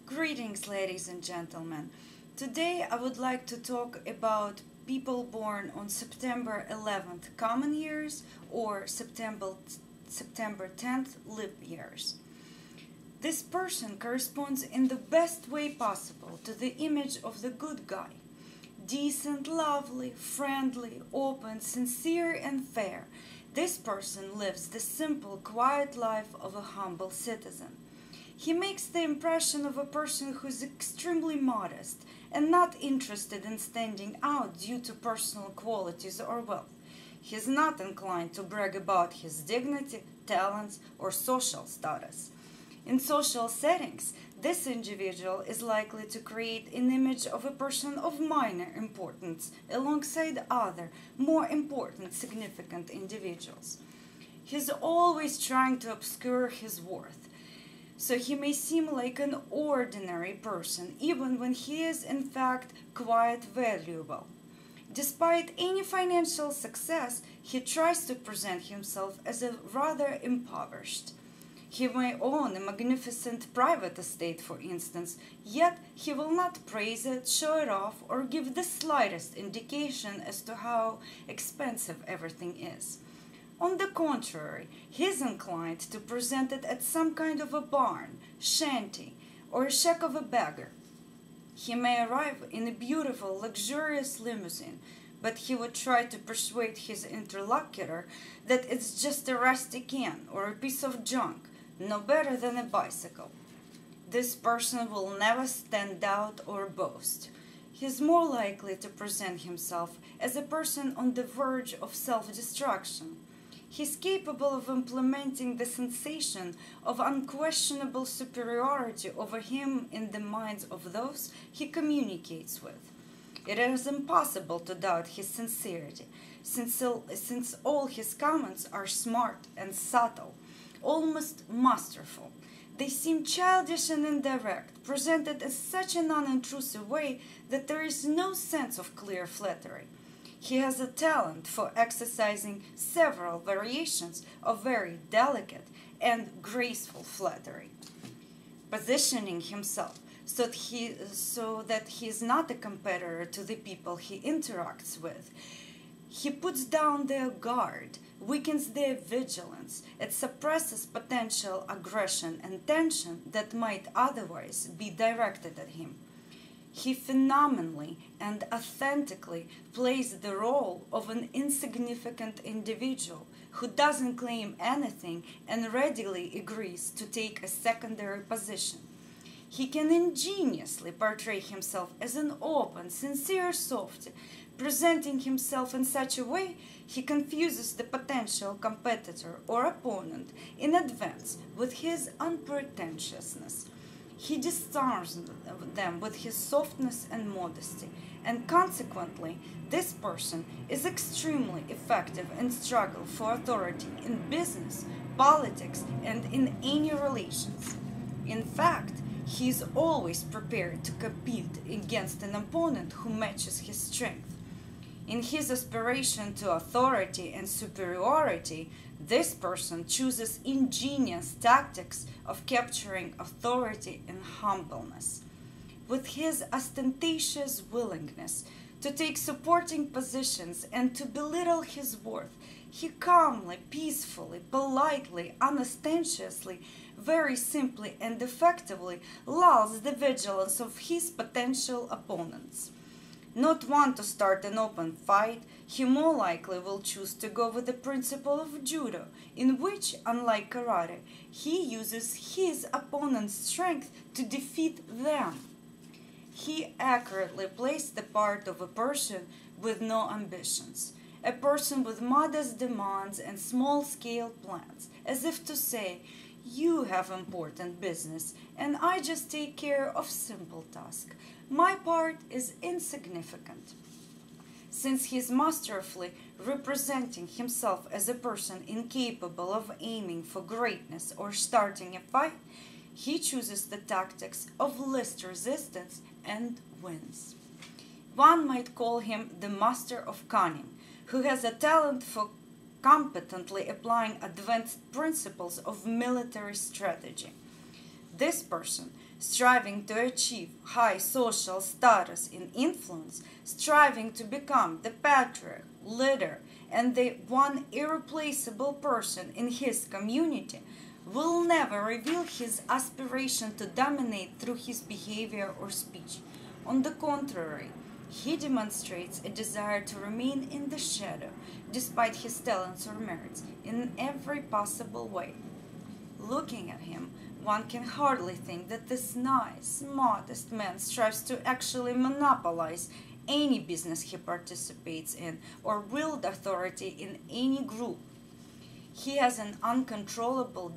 Greetings, ladies and gentlemen. Today I would like to talk about people born on September 11th common years or September 10th leap years. This person corresponds in the best way possible to the image of the good guy. Decent, lovely, friendly, open, sincere, and fair. This person lives the simple, quiet life of a humble citizen. He makes the impression of a person who is extremely modest and not interested in standing out due to personal qualities or wealth. He is not inclined to brag about his dignity, talents, or social status. In social settings, this individual is likely to create an image of a person of minor importance alongside other, more important, significant individuals. He is always trying to obscure his worth, so he may seem like an ordinary person even when he is in fact quite valuable. Despite any financial success, he tries to present himself as a rather impoverished. He may own a magnificent private estate, for instance, yet he will not praise it, show it off, or give the slightest indication as to how expensive everything is. On the contrary, he is inclined to present it as some kind of a barn, shanty, or a shack of a beggar. He may arrive in a beautiful, luxurious limousine, but he would try to persuade his interlocutor that it's just a rusty can or a piece of junk, no better than a bicycle. This person will never stand out or boast. He is more likely to present himself as a person on the verge of self-destruction. He is capable of implementing the sensation of unquestionable superiority over him in the minds of those he communicates with. It is impossible to doubt his sincerity, since all his comments are smart and subtle, almost masterful. They seem childish and indirect, presented in such an unintrusive way that there is no sense of clear flattery. He has a talent for exercising several variations of very delicate and graceful flattery, positioning himself so that he is not a competitor to the people he interacts with. He puts down their guard, weakens their vigilance, it suppresses potential aggression and tension that might otherwise be directed at him. He phenomenally and authentically plays the role of an insignificant individual who doesn't claim anything and readily agrees to take a secondary position. He can ingeniously portray himself as an open, sincere softy, presenting himself in such a way he confuses the potential competitor or opponent in advance with his unpretentiousness. He disarms them with his softness and modesty, and consequently, this person is extremely effective in struggle for authority in business, politics, and in any relations. In fact, he is always prepared to compete against an opponent who matches his strength. In his aspiration to authority and superiority, this person chooses ingenious tactics of capturing authority and humbleness. With his ostentatious willingness to take supporting positions and to belittle his worth, he calmly, peacefully, politely, unostentatiously, very simply and effectively lulls the vigilance of his potential opponents. Not one to start an open fight, he more likely will choose to go with the principle of judo, in which, unlike karate, he uses his opponent's strength to defeat them. He accurately plays the part of a person with no ambitions, a person with modest demands and small-scale plans, as if to say, "You have important business, and I just take care of simple tasks. My part is insignificant." Since he is masterfully representing himself as a person incapable of aiming for greatness or starting a fight, he chooses the tactics of least resistance and wins. One might call him the master of cunning, who has a talent for competently applying advanced principles of military strategy. This person striving to achieve high social status and influence, striving to become the patriarch, leader, and the one irreplaceable person in his community, will never reveal his aspiration to dominate through his behavior or speech. On the contrary, he demonstrates a desire to remain in the shadow, despite his talents or merits, in every possible way. Looking at him, one can hardly think that this nice, modest man strives to actually monopolize any business he participates in or wield authority in any group. He has an uncontrollable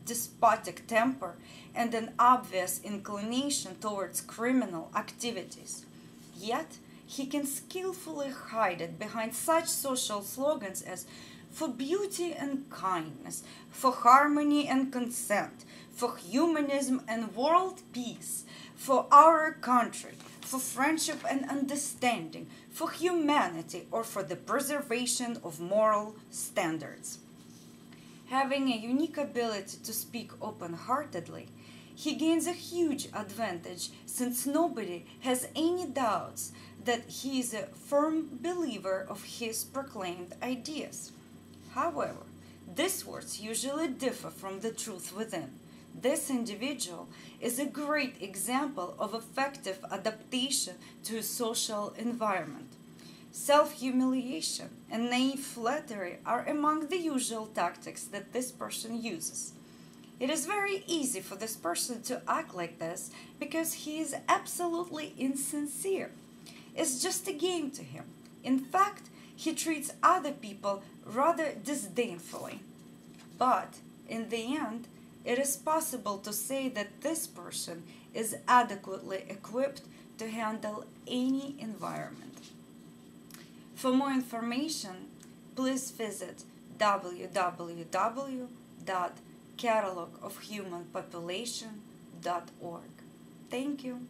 despotic temper and an obvious inclination towards criminal activities. Yet, he can skillfully hide it behind such social slogans as "for beauty and kindness," "for harmony and consent," "for humanism and world peace," "for our country," "for friendship and understanding," "for humanity," or "for the preservation of moral standards." Having a unique ability to speak open-heartedly, he gains a huge advantage since nobody has any doubts that he is a firm believer of his proclaimed ideas. However, these words usually differ from the truth within. This individual is a great example of effective adaptation to a social environment. Self-humiliation and naive flattery are among the usual tactics that this person uses. It is very easy for this person to act like this because he is absolutely insincere. It's just a game to him. In fact, he treats other people rather disdainfully. But in the end, it is possible to say that this person is adequately equipped to handle any environment. For more information, please visit www.catalogofhumanpopulation.org. Thank you.